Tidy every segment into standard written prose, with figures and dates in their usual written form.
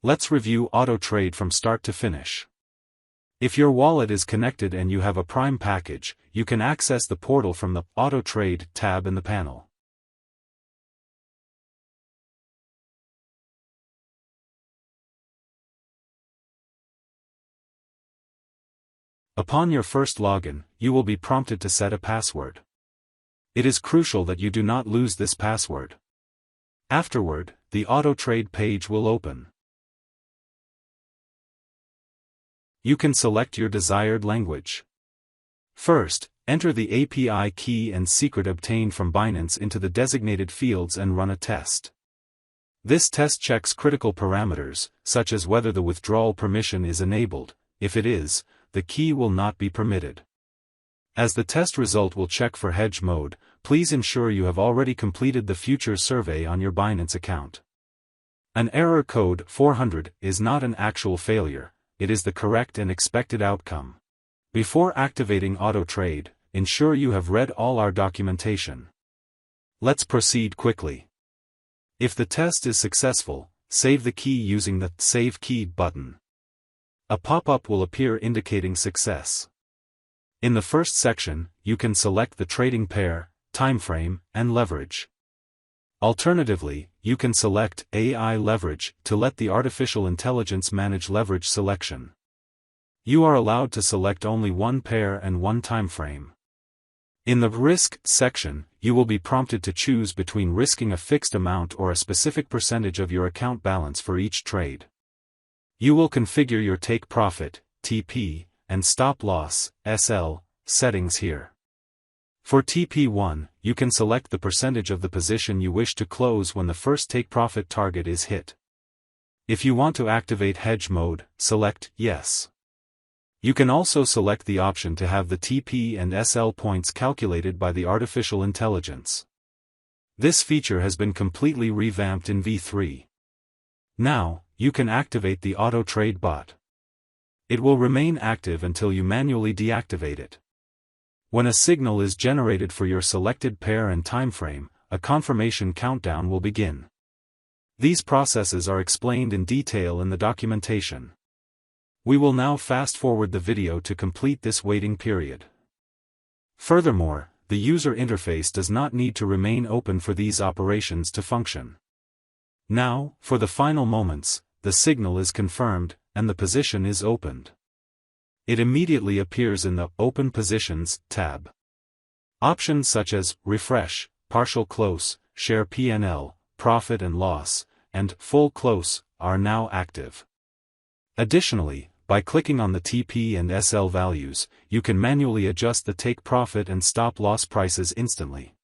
Let's review Autotrade from start to finish. If your wallet is connected and you have a Prime package, you can access the portal from the Autotrade tab in the panel. Upon your first login, you will be prompted to set a password. It is crucial that you do not lose this password. Afterward, the Autotrade page will open. You can select your desired language. First, enter the API key and secret obtained from Binance into the designated fields and run a test. This test checks critical parameters, such as whether the withdrawal permission is enabled. If it is, the key will not be permitted. As the test result will check for hedge mode, please ensure you have already completed the future survey on your Binance account. An error code 400 is not an actual failure, it is the correct and expected outcome. Before activating Autotrade, ensure you have read all our documentation. Let's proceed quickly. If the test is successful, save the key using the Save Key button. A pop-up will appear indicating success. In the first section, you can select the trading pair, time frame, and leverage. Alternatively, you can select AI leverage to let the artificial intelligence manage leverage selection. You are allowed to select only one pair and one time frame. In the risk section, you will be prompted to choose between risking a fixed amount or a specific percentage of your account balance for each trade. You will configure your take profit, TP, and stop loss, SL, settings here. For TP1, you can select the percentage of the position you wish to close when the first take profit target is hit. If you want to activate hedge mode, select Yes. You can also select the option to have the TP and SL points calculated by the artificial intelligence. This feature has been completely revamped in V3. Now, you can activate the Autotrade bot. It will remain active until you manually deactivate it. When a signal is generated for your selected pair and timeframe, a confirmation countdown will begin. These processes are explained in detail in the documentation. We will now fast-forward the video to complete this waiting period. Furthermore, the user interface does not need to remain open for these operations to function. Now, for the final moments, the signal is confirmed, and the position is opened. It immediately appears in the Open Positions tab. Options such as Refresh, Partial Close, Share P&L, Profit and Loss, and Full Close are now active. Additionally, by clicking on the TP and SL values, you can manually adjust the take profit and stop loss prices instantly.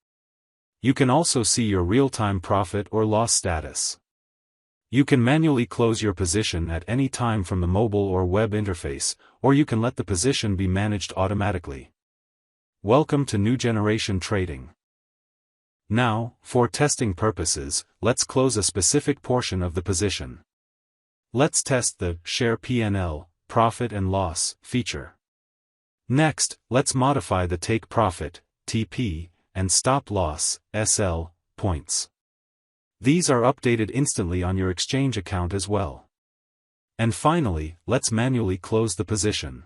You can also see your real-time profit or loss status. You can manually close your position at any time from the mobile or web interface, or you can let the position be managed automatically. Welcome to New Generation Trading. Now, for testing purposes, let's close a specific portion of the position. Let's test the Share P&L, Profit and Loss feature. Next, let's modify the Take Profit, TP, and Stop Loss, SL, points. These are updated instantly on your exchange account as well. And finally, let's manually close the position.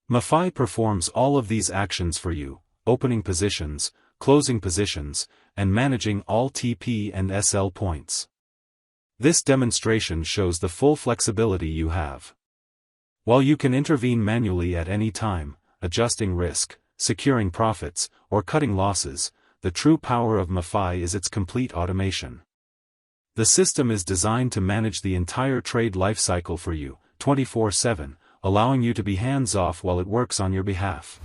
Mefai performs all of these actions for you, opening positions, closing positions, and managing all TP and SL points. This demonstration shows the full flexibility you have. While you can intervene manually at any time, adjusting risk, securing profits, or cutting losses, the true power of Mefai is its complete automation. The system is designed to manage the entire trade lifecycle for you, 24/7, allowing you to be hands-off while it works on your behalf.